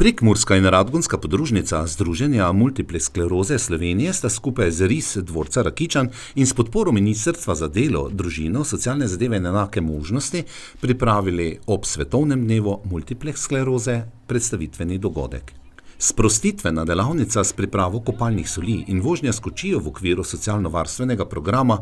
Prekmurska in Radgonska podružnica Združenja multiple skleroze Slovenije sta skupaj z RIS dvorca Rakičan in s podporo Ministrstva za delo, družino, socialne zadeve in enake možnosti pripravili ob svetovnem dnevu multiple skleroze predstavitveni dogodek. Sprostitvena delavnica s pripravo kopalnih soli in vožnja s kočijo v okviru socialno-varstvenega programa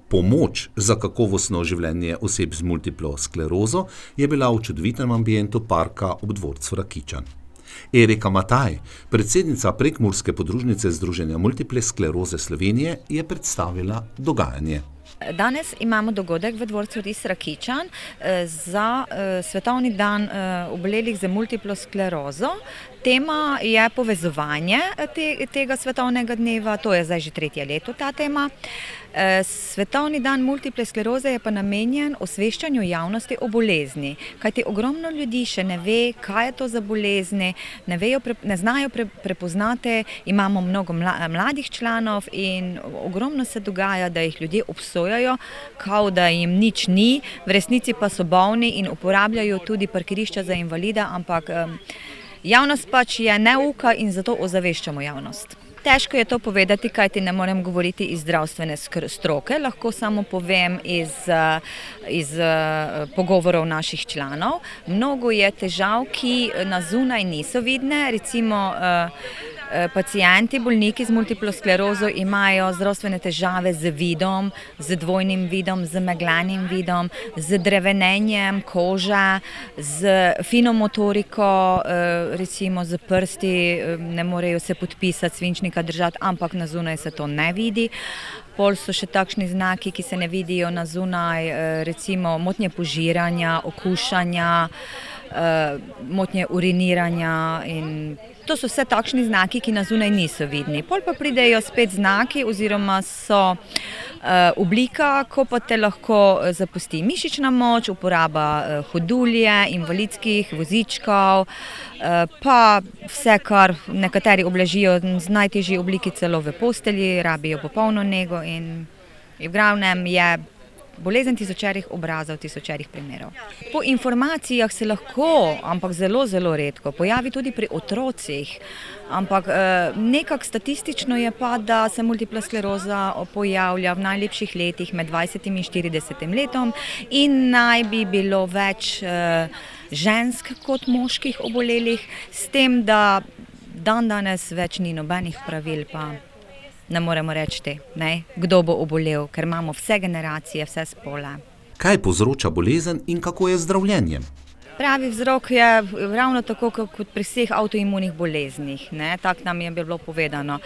Pomoč za kakovostno življenje oseb z multiplo sklerozo je bila v čudovitem ambientu parka ob dvorcu Rakičan. Erika Mataj, predsednica Prekmurske podružnice Združenja multiple skleroze Slovenije, je predstavila dogajanje. Danes imamo dogodek v dvorcu RIS Rakičan za svetovni dan obolelih za multiplo sklerozo. Tema je povezovanje tega svetovnega dneva, to je zdaj že tretje leto ta tema. Svetovni dan multiple skleroze je pa namenjen osveščanju javnosti o bolezni, kajti ogromno ljudi še ne ve, kaj je to za bolezni, ne znajo prepoznati, imamo mnogo mladih članov in ogromno se dogaja, da jih ljudje obsojajo, kao da jim nič ni, v resnici pa so bolni in uporabljajo tudi parkirišča za invalida, ampak javnost pač je neuka in zato ozaveščamo javnost. Težko je to povedati, kajti ne morem govoriti iz zdravstvene stroke, lahko samo povem iz pogovorov naših članov. Mnogo je težav, ki na zunaj niso vidne, recimo pacienti, bolniki z multiplo sklerozo imajo zdravstvene težave z vidom, z dvojnim vidom, z meglanim vidom, z drevenenjem kože, z fino motoriko, recimo z prsti, ne morejo se podpisati, svinčnika držati, ampak na zunaj se to ne vidi. Pol so še takšni znaki, ki se ne vidijo na zunaj, recimo motnje požiranja, okušanja, motnje uriniranja in to so vse takšni znaki, ki na zunaj niso vidni. Pol pa pridejo spet znaki oziroma so oblika, ko pa te lahko zapusti mišična moč, uporaba hodulje, invalidskih vozičkov, pa vse, kar nekateri obležijo z najtežji obliki celo v postelji, rabijo popolno nego in v glavnem je bolezen tisočerih obrazov, tisočerih primerov. Po informacijah se lahko, ampak zelo, zelo redko, pojavi tudi pri otrocih, ampak nekako statistično je pa, da se multipla skleroza pojavlja v najlepših letih med 20 in 40 letom in naj bi bilo več žensk kot moških obolelih, s tem, da danes več ni nobenih pravil, pa ne moremo reči, kdo bo obolel, ker imamo vse generacije, vse spole. Kaj povzroča bolezen in kako je z zdravljenjem? Pravi vzrok je ravno tako kot pri vseh avtoimunih boleznih, tako nam je bilo povedano.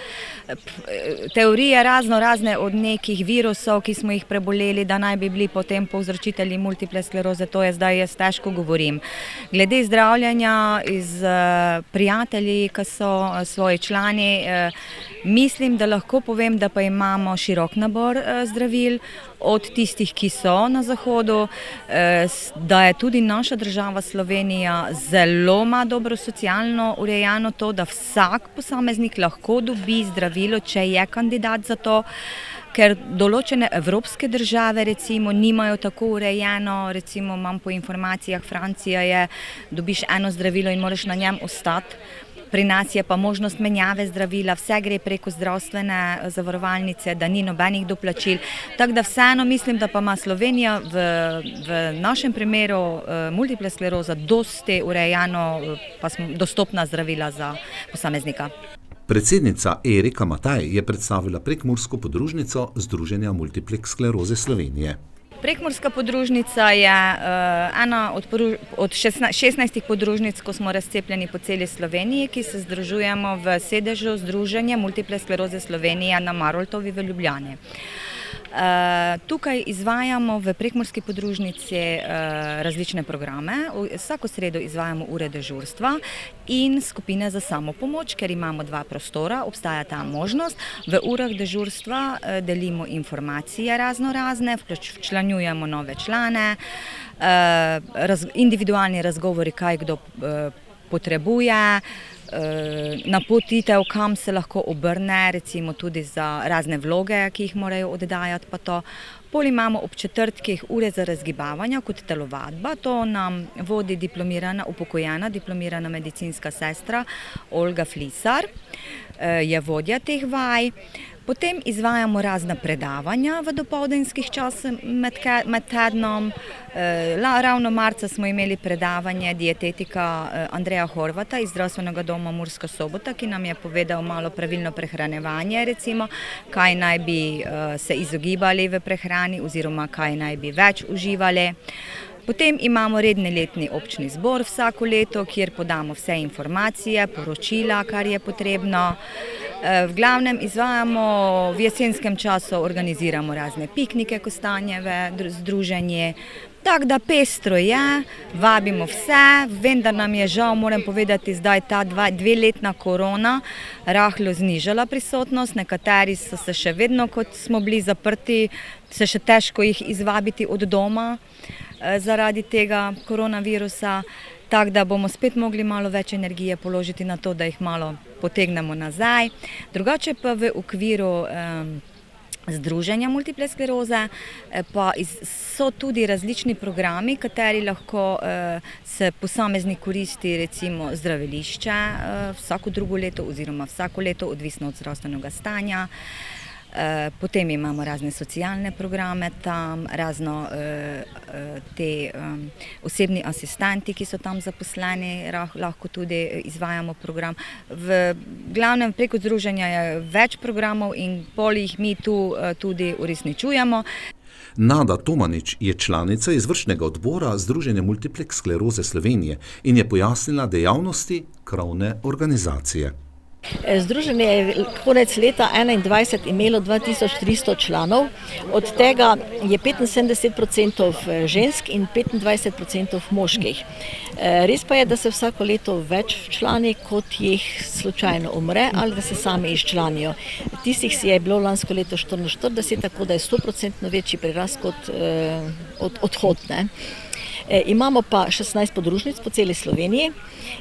Teorije razne od nekih virusov, ki smo jih preboleli, da naj bi bili potem povzročitelji multiple skleroze, to je zdaj jaz težko govorim. Glede zdravljenja iz prijatelji, ki so svoji člani, mislim, da lahko povem, da pa imamo širok nabor zdravil, od tistih, ki so na zahodu, da je tudi naša država Slovenija zelo ima dobro socialno urejeno to, da vsak posameznik lahko dobi zdravilo, če je kandidat za to, ker določene evropske države recimo nimajo tako urejeno, recimo imam po informacijah, Francija je, dobiš eno zdravilo in moraš na njem ostati. Pri nas je pa možnost menjave zdravila, vse gre preko zdravstvene zavarovalnice, da ni nobenih doplačil. Tako da vseeno mislim, da pa ima Slovenija v našem primeru multiple skleroza dosti urejeno, pa smo dostopna zdravila za posameznika. Predsednica Erika Mataj je predstavila Prekmursko podružnico Združenja multiple skleroze Slovenije. Prekmurska podružnica je ena od 16 podružnic, ko smo razcepljeni po celi Sloveniji, ki se združujemo v sedežu Združenja multiple skleroze Slovenije na Maroltovi v Ljubljani. Tukaj izvajamo v Prekmurski podružnici različne programe. Vsako sredo izvajamo ure dežurstva in skupine za samopomoč, ker imamo 2 prostora, obstaja ta možnost. V urah dežurstva delimo informacije razne, včlanjujemo nove člane, individualni razgovori, kaj kdo potrebuje, napotitev, kam se lahko obrne, recimo tudi za razne vloge, ki jih morajo oddajati, pa to. Pol imamo ob četrtkih ure za razgibavanja kot telovadba. To nam vodi upokojena diplomirana medicinska sestra Olga Flisar, je vodja teh vaj. Potem izvajamo razna predavanja v dopoldanskih časih med tednom. Ravno marca smo imeli predavanje dietetika Andreja Horvata iz Zdravstvenega doma Murska Sobota, ki nam je povedal malo pravilno prehranevanje, recimo, kaj naj bi se izogibali v prehrani oziroma kaj naj bi več uživali. Potem imamo redni letni občni zbor vsako leto, kjer podamo vse informacije, poročila, kar je potrebno. V glavnem izvajamo v jesenskem času, organiziramo razne piknike, kostanjeve, združenje. Tako da pestro je, vabimo vse, vendar nam je žal, moram povedati, zdaj ta dveletna korona rahlo znižala prisotnost. Nekateri so se še vedno, kot smo bili zaprti, se še težko jih izvabiti od doma zaradi tega koronavirusa. Tako da bomo spet mogli malo več energije položiti na to, da jih malo potegnemo nazaj. Drugače pa v okviru Združenja multiple skleroze pa so tudi različni programi, kateri lahko se posameznik koristi, recimo zdravilišče vsako drugo leto oziroma vsako leto, odvisno od zdravstvenega stanja. Potem imamo razne socialne programe tam, razno osebni asistenti, ki so tam zaposleni, lahko tudi izvajamo program. V glavnem preko združenja je več programov in pol jih mi tu tudi uresničujemo. Nada Tomanič je članica izvršnega odbora Združenja multiple skleroze Slovenije in je pojasnila dejavnosti krovne organizacije. Združenje je konec leta 2021 imelo 2300 članov, od tega je 75% žensk in 25% moških. Res pa je, da se vsako leto več člani, kot jih slučajno umre ali da se sami izčlanijo. Tistih si je bilo lansko leto 44, tako da je 100% večji prirast kot odhod. Imamo pa 16 podružnic po celi Sloveniji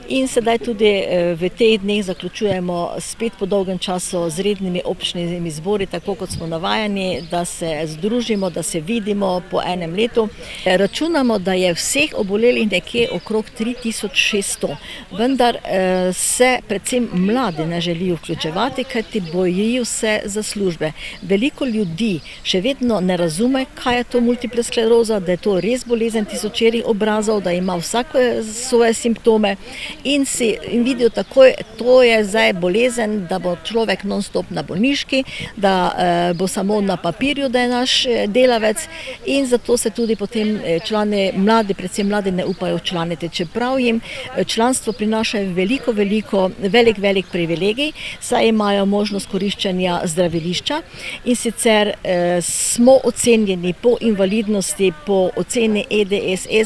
in sedaj tudi v teh dneh zaključujemo spet po dolgem času z rednimi občnimi zbori, tako kot smo navajeni, da se združimo, da se vidimo po enem letu. Računamo, da je vseh obolelih nekje okrog 3600, vendar se predvsem mladi ne želijo vključevati, kajti bojijo se za službe. Veliko ljudi še vedno ne razume, kaj je to multipla skleroza, da je to res bolezen tisočerih obrazov, da ima vsak svoje simptome in vidijo takoj, to je zdaj bolezen, da bo človek non-stop na bolniški, da bo samo na papirju, da je naš delavec, in zato se tudi potem člani mladi, predvsem mladi, ne upajo članiti, čeprav jim članstvo prinaša velik privilegij, saj imajo možnost koriščenja zdravilišča in sicer smo ocenjeni po invalidnosti, po oceni EDSS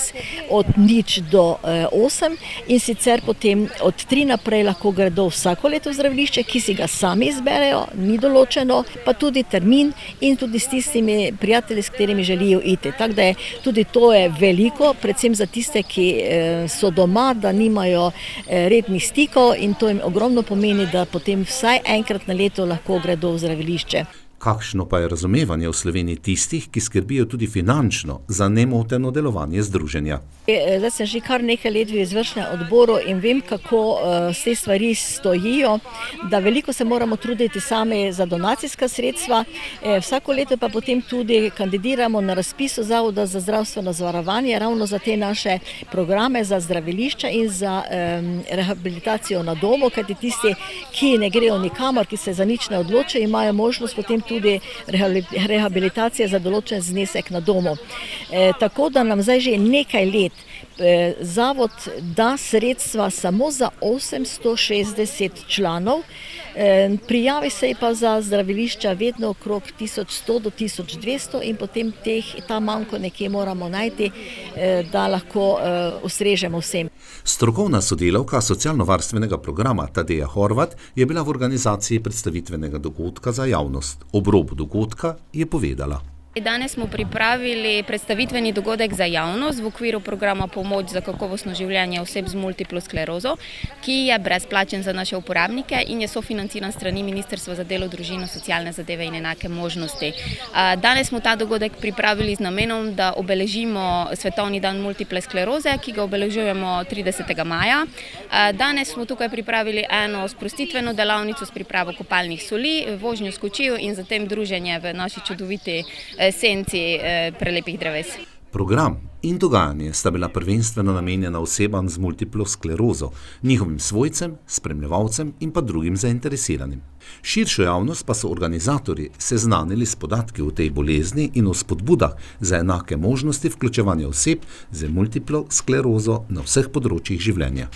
od 0 do 8 in sicer potem od 3 naprej lahko gredo vsako leto v zdravilišče, ki si ga sami izberejo, ni določeno, pa tudi termin in tudi s tistimi prijatelji, s katerimi želijo iti. Tako da je tudi to je veliko, predvsem za tiste, ki so doma, da nimajo rednih stikov, in to jim ogromno pomeni, da potem vsaj enkrat na leto lahko gredo v zdravilišče. Kakšno pa je razumevanje v Sloveniji tistih, ki skrbijo tudi finančno za nemoteno delovanje združenja? Zdaj sem že kar nekaj let v izvršnem odboru in vem, kako te stvari stojijo, da veliko se moramo truditi sami za donacijska sredstva. Vsako leto pa potem tudi kandidiramo na razpisu Zavoda za zdravstveno zavarovanje ravno za te naše programe za zdravilišča in za rehabilitacijo na domu, kajti tisti, ki ne grejo nikamor, ki se za nič ne odločijo, imajo možnost potem tudi rehabilitacije za določen znesek na domu. Tako da nam zdaj že nekaj let zavod da sredstva samo za 860 članov, prijavi se pa za zdravilišča vedno okrog 1100 do 1200 in potem ta manko nekje moramo najti, da lahko ustrežemo vsem. Strokovna sodelavka socialno-varstvenega programa Tadeja Horvat je bila v organizaciji predstavitvenega dogodka za javnost. Ob robu dogodka je povedala. Danes smo pripravili predstavitveni dogodek za javnost v okviru programa Pomoč za kakovostno življenje oseb z multiplo sklerozo, ki je brezplačen za naše uporabnike in je sofinanciran strani Ministrstva za delo, družino, socialne zadeve in enake možnosti. Danes smo ta dogodek pripravili z namenom, da obeležimo Svetovni dan multiple skleroze, ki ga obeležujemo 30. maja. Danes smo tukaj pripravili eno sprostitveno delavnico s pripravo kopalnih soli, vožnjo s kočijo in zatem druženje v naši čudoviti senci prelepih dreves. Program in dogajanje sta bila prvenstveno namenjena osebam z multiplo sklerozo, njihovim svojcem, spremljevalcem in pa drugim zainteresiranim. Širšo javnost pa so organizatorji seznanili s podatki o tej bolezni in o spodbudah za enake možnosti vključevanja oseb z multiplo sklerozo na vseh področjih življenja.